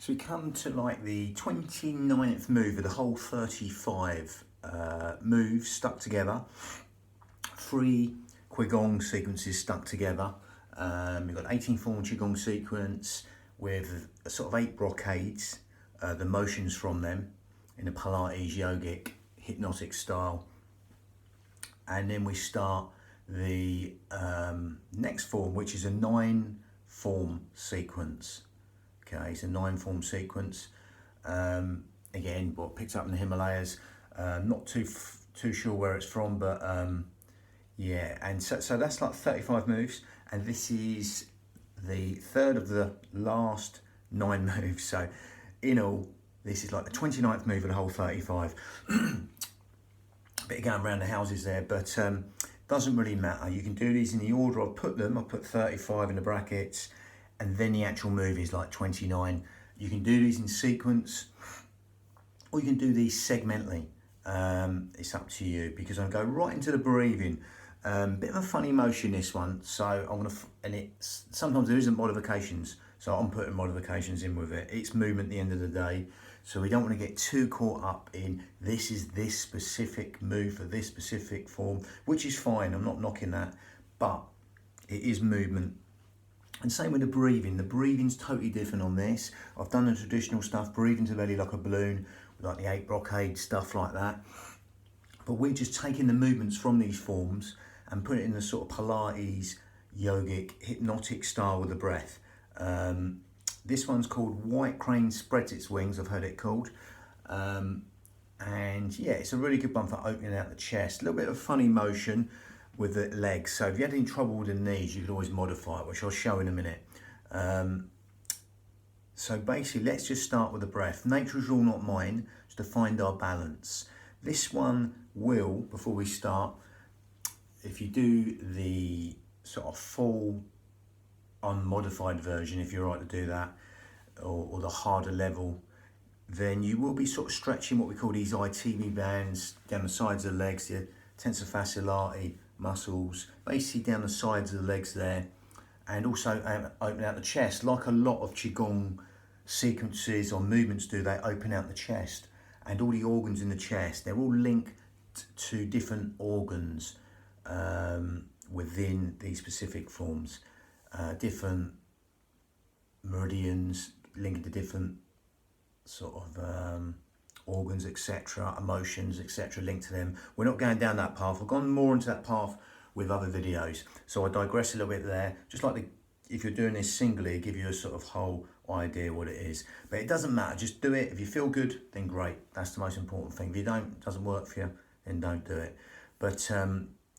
So we come to like the 29th move of the whole 35 moves stuck together. 3 qigong sequences stuck together. We've got 18 form qigong sequence with a sort of 8 brocades, the motions from them in a Pilates yogic hypnotic style. And then we start the next form, which is a 9 form sequence. Okay, it's a 9 form sequence. Again, what picked up in the Himalayas. Not too sure where it's from, but yeah. And so that's like 35 moves, and this is the third of the last 9 moves. So in all, this is like the 29th move of the whole 35. Bit of going around the houses there, but doesn't really matter. You can do these in the order I've put them. I've put 35 in the brackets, and then the actual move is like 29. You can do these in sequence, or you can do these segmentally. It's up to you, because I'm going to go right into the breathing. Bit of a funny motion, this one. So I'm gonna, and it's sometimes there isn't modifications, so I'm putting modifications in with it. It's movement at the end of the day, so we don't want to get too caught up in this is this specific move for this specific form, which is fine. I'm not knocking that, but it is movement. And same with the breathing. The breathing's totally different on this. I've done the traditional stuff, breathing to the belly like a balloon, like the 8 brocade, stuff like that. But we're just taking the movements from these forms and putting it in the sort of Pilates, yogic, hypnotic style with the breath. This one's called White Crane Spreads Its Wings, I've heard it called. And yeah, it's a really good one for opening out the chest. A little bit of funny motion with the legs. So if you had any trouble with the knees, you could always modify it, which I'll show in a minute. So basically, let's just start with the breath. Nature's rule, not mine, is to find our balance. This one will, before we start, if you do the sort of full unmodified version, if you're right to do that, or the harder level, then you will be sort of stretching what we call these ITB bands down the sides of the legs, the tensor fasciolati muscles, basically down the sides of the legs there, and also open out the chest, like a lot of qigong sequences or movements do. They open out the chest, and all the organs in the chest, they're all linked to different organs within these specific forms, different meridians linked to different sort of organs, etc., emotions, etc., linked to them. We're not going down that path. I've gone more into that path with other videos, so I digress a little bit there. Just like if you're doing this singly, give you a sort of whole idea what it is. But it doesn't matter. Just do it. If you feel good, then great. That's the most important thing. If you don't, it doesn't work for you, then don't do it. But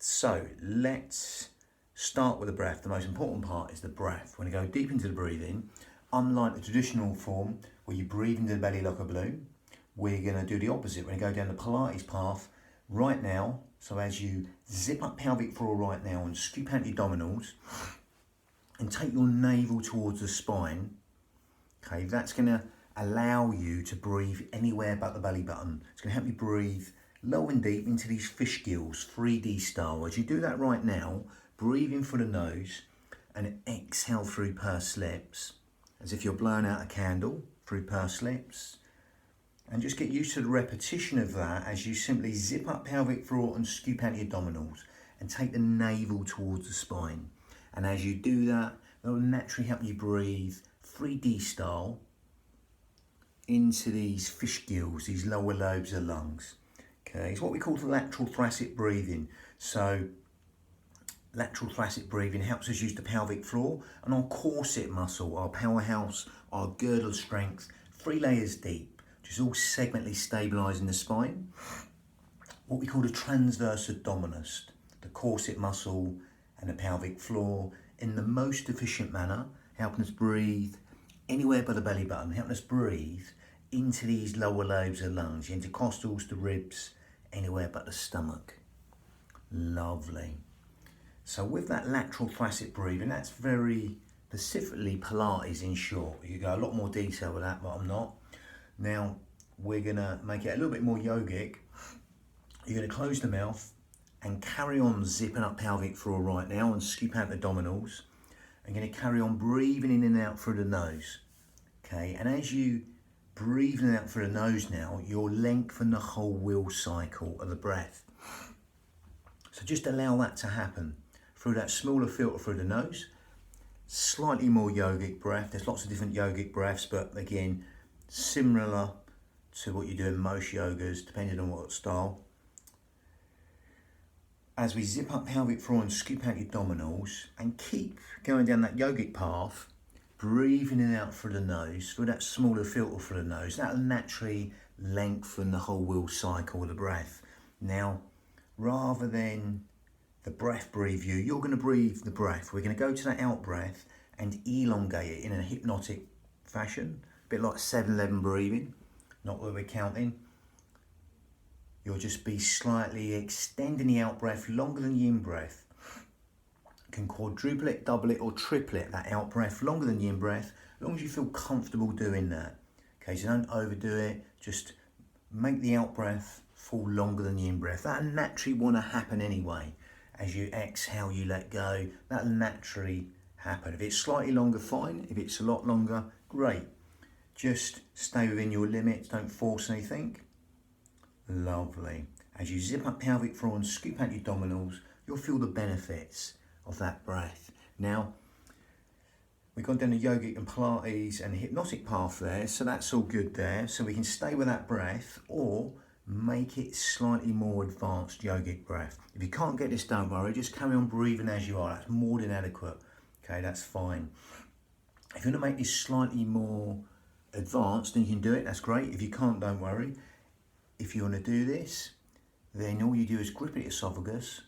so let's start with the breath. The most important part is the breath. We're going to go deep into the breathing. Unlike the traditional form where you breathe into the belly like a balloon, we're going to do the opposite. We're going to go down the Pilates path right now. So as you zip up pelvic floor right now and scoop out your abdominals and take your navel towards the spine, okay, that's going to allow you to breathe anywhere but the belly button. It's going to help you breathe low and deep into these fish gills, 3D style. As you do that right now, breathe in through the nose and exhale through pursed lips, as if you're blowing out a candle through pursed lips. And just get used to the repetition of that as you simply zip up pelvic floor and scoop out your abdominals and take the navel towards the spine. And as you do that, that will naturally help you breathe 3D style into these fish gills, these lower lobes of the lungs. Okay, it's what we call the lateral thoracic breathing. So lateral thoracic breathing helps us use the pelvic floor and our corset muscle, our powerhouse, our girdle strength, 3 layers deep, which is all segmentally stabilising the spine. What we call the transverse abdominis, the corset muscle and the pelvic floor, in the most efficient manner, helping us breathe anywhere but the belly button, helping us breathe into these lower lobes of the lungs, the intercostals, the ribs, anywhere but the stomach. Lovely. So with that lateral thoracic breathing, that's very specifically Pilates in short. You go a lot more detail with that, but I'm not. Now we're gonna make it a little bit more yogic. You're gonna close the mouth and carry on zipping up pelvic floor right now and scoop out the abdominals. I'm gonna carry on breathing in and out through the nose. Okay, and as you breathing out through the nose now, you'll lengthen the whole will cycle of the breath. So just allow that to happen through that smaller filter through the nose. Slightly more yogic breath. There's lots of different yogic breaths, but again, similar to what you do in most yogas, depending on what style. As we zip up pelvic floor and scoop out your abdominals and keep going down that yogic path, breathing in and out through the nose, through that smaller filter through the nose, that'll naturally lengthen the whole will cycle of the breath. Now, rather than the breath breathe you, you're going to breathe the breath. We're going to go to that out breath and elongate it in a hypnotic fashion, a bit like 7-11 breathing, not where we're counting. You'll just be slightly extending the out breath longer than the in breath. You can quadruple it, double it, or triple it, that out breath longer than the in breath, as long as you feel comfortable doing that. Okay, so don't overdo it, just make the out breath fall longer than the in breath. That'll naturally want to happen anyway. As you exhale, you let go, that'll naturally happen. If it's slightly longer, fine. If it's a lot longer, great. Just stay within your limits, don't force anything. Lovely. As you zip up pelvic floor and scoop out your abdominals, you'll feel the benefits of that breath. Now, we've gone down the yogic and Pilates and the hypnotic path there, so that's all good there. So we can stay with that breath or make it slightly more advanced yogic breath. If you can't get this, don't worry, just carry on breathing as you are. That's more than adequate. Okay, that's fine. If you want to make this slightly more advanced, then you can do it, that's great. If you can't, don't worry. If you want to do this, then all you do is grip at the esophagus,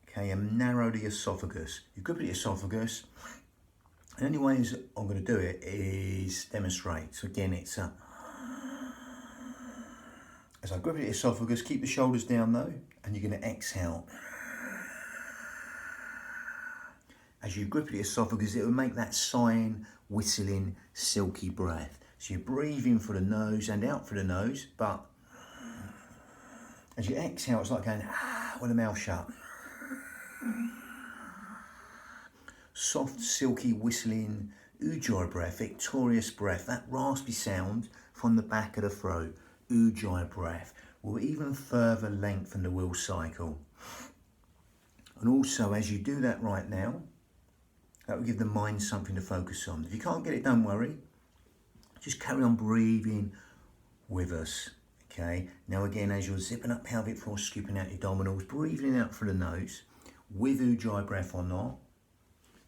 okay, and narrow the esophagus. You grip at the esophagus, and the only ways I'm going to do it is demonstrate. So again, it's a... As I grip at the esophagus, keep the shoulders down though, and you're going to exhale. As you grip at the esophagus, it will make that sighing, whistling, silky breath. So you're breathing through the nose and out through the nose, but as you exhale, it's like going with the mouth shut. Soft, silky, whistling, ujjayi breath, victorious breath, that raspy sound from the back of the throat, ujjayi breath, will even further lengthen the will cycle. And also, as you do that right now, that will give the mind something to focus on. If you can't get it, don't worry. Just carry on breathing with us, okay? Now again, as you're zipping up pelvic floor, scooping out your abdominals, breathing out through the nose, with ujjayi breath or not,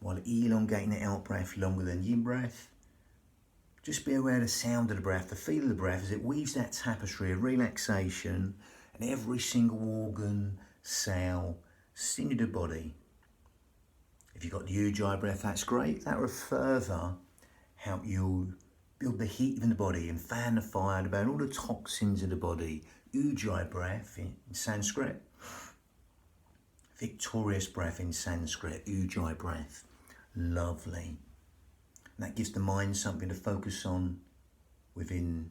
while elongating the out breath longer than the in breath. Just be aware of the sound of the breath, the feel of the breath as it weaves that tapestry of relaxation and every single organ, cell, sinew of the body. If you've got the ujjayi breath, that's great. That will further help you build the heat within the body and fan the fire to burn all the toxins of the body. Ujjayi breath in Sanskrit. Victorious breath in Sanskrit. Ujjayi breath. Lovely. And that gives the mind something to focus on within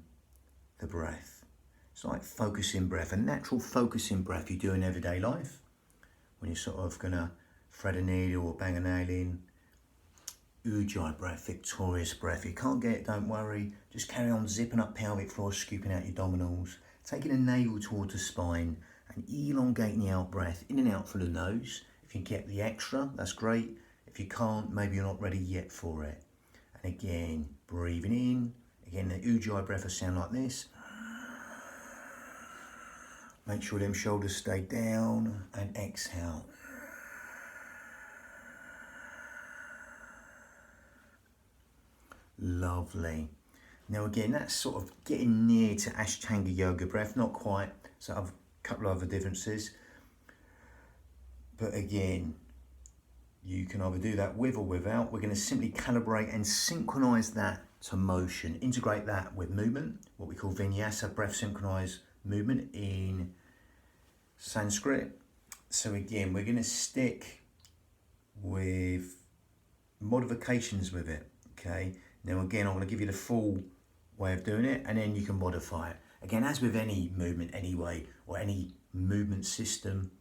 the breath. It's like focusing breath, a natural focusing breath you do in everyday life. When you're sort of going to thread a needle or bang a nail in. Ujjayi breath, victorious breath. If you can't get it, don't worry. Just carry on zipping up pelvic floor, scooping out your abdominals, taking a navel towards the spine and elongating the out breath in and out through the nose. If you get the extra, that's great. If you can't, maybe you're not ready yet for it. And again, breathing in. Again, the ujjayi breath will sound like this. Make sure them shoulders stay down and exhale. Lovely. Now again, that's sort of getting near to Ashtanga Yoga breath, not quite, so I've a couple of other differences. But again, you can either do that with or without. We're going to simply calibrate and synchronize that to motion, integrate that with movement, what we call vinyasa, breath synchronized movement in Sanskrit. So again, we're going to stick with modifications with it, okay? Now again, I'm going to give you the full way of doing it and then you can modify it. Again, as with any movement anyway, or any movement system,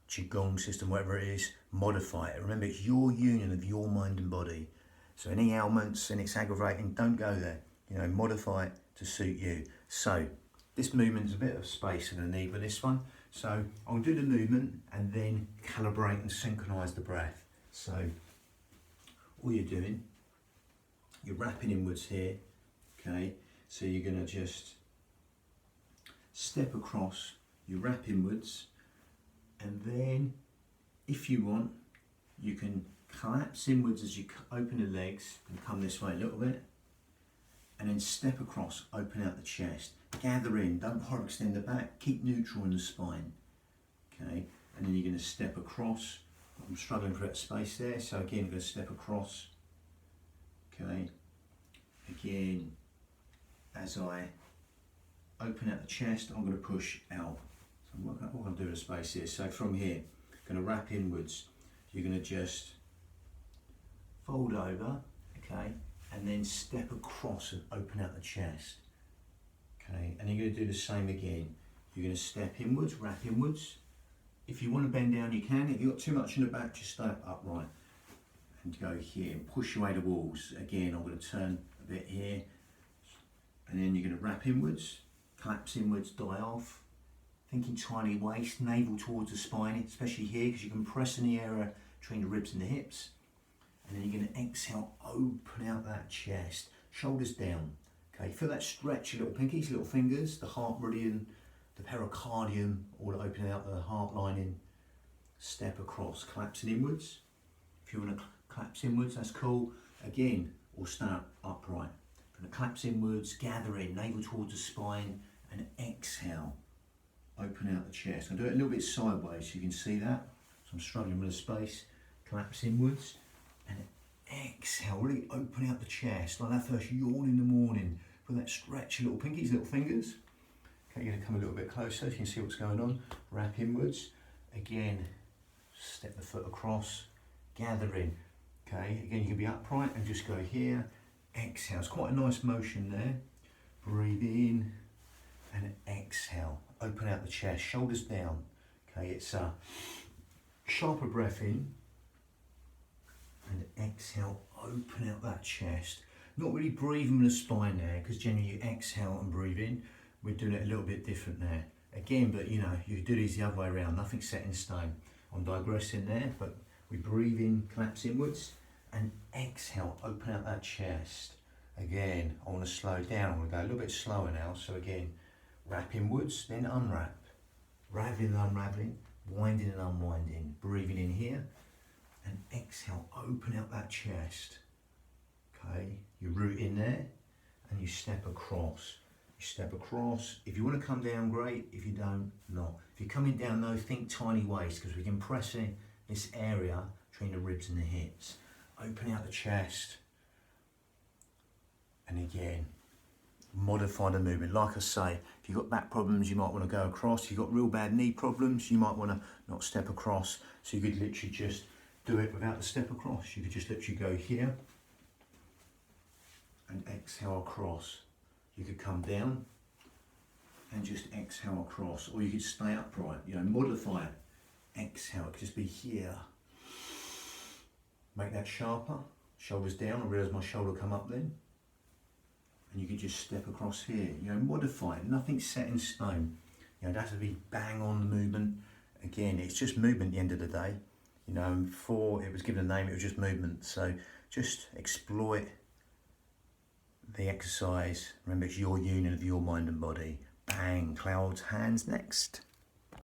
qigong system, whatever it is, modify it. Remember, it's your union of your mind and body. So any ailments and it's aggravating, don't go there. You know, modify it to suit you. So this movement's a bit of space I'm going to need with this one. So I'll do the movement and then calibrate and synchronise the breath. So all you're doing, you're wrapping inwards here, okay? So you're going to just step across, you wrap inwards, and then if you want, you can collapse inwards as you open the legs and come this way a little bit, and then step across, open out the chest, gather in, don't hyperextend the back, keep neutral in the spine, okay? And then you're going to step across. I'm struggling for that space there, so again I'm going to step across, okay? Again, as I open out the chest, I'm going to push out. So what I'm going to do with the space here, so from here, I'm going to wrap inwards. You're going to just fold over, okay, and then step across and open out the chest, okay, and you're going to do the same again. You're going to step inwards, wrap inwards. If you want to bend down, you can. If you've got too much in the back, just stay upright and go here and push away the walls. Again, I'm going to turn a bit here, and then you're going to wrap inwards, collapse inwards, die off. Thinking tiny waist, navel towards the spine, especially here, because you can press in the area between the ribs and the hips. And then you're going to exhale, open out that chest, shoulders down. Okay, feel that stretch, your little pinkies, little fingers, the heart meridian, the pericardium, all opening out the heart lining. Step across, collapsing inwards. If you want to collapse inwards, that's cool. Again, or stand upright. Going to collapse inwards, gather in, navel towards the spine, and exhale. Open out the chest. I'll do it a little bit sideways so you can see that. So I'm struggling with the space. Collapse inwards and exhale. Really open out the chest like that first yawn in the morning. Feel that stretch, your little pinkies, little fingers. Okay, you're going to come a little bit closer so you can see what's going on. Wrap inwards. Again, step the foot across. Gather in. Okay, again you can be upright and just go here. Exhale. It's quite a nice motion there. Breathe in and exhale. Open out the chest, shoulders down. Okay, it's a sharper breath in and exhale, open out that chest. Not really breathing with the spine there, because generally you exhale and breathe in. We're doing it a little bit different there. Again, but you know, you do these the other way around, nothing set in stone. I'm digressing there, but we breathe in, collapse inwards, and exhale, open out that chest. Again, I want to slow down, I'm going to go a little bit slower now, so again, wrap inwards, then unwrap. Raveling and unraveling, winding and unwinding. Breathing in here, and exhale, open out that chest. Okay, you root in there, and you step across. You step across. If you want to come down, great. If you don't, not. If you're coming down though, think tiny waist, because we can press in this area between the ribs and the hips. Open out the chest. And again, modify the movement. Like I say, if you've got back problems, you might want to go across. If you've got real bad knee problems, you might want to not step across. So you could literally just do it without the step across. You could just literally go here and exhale across. You could come down and just exhale across, or you could stay upright, you know, modify it. Exhale, it could just be here. Make that sharper, shoulders down. I realise my shoulder come up then. And you can just step across here, you know, modify it, nothing set in stone. You know, it has to be bang on the movement. Again, it's just movement at the end of the day. You know, before it was given a name, it was just movement. So just exploit the exercise. Remember, it's your union of your mind and body. Bang, clouds, hands next.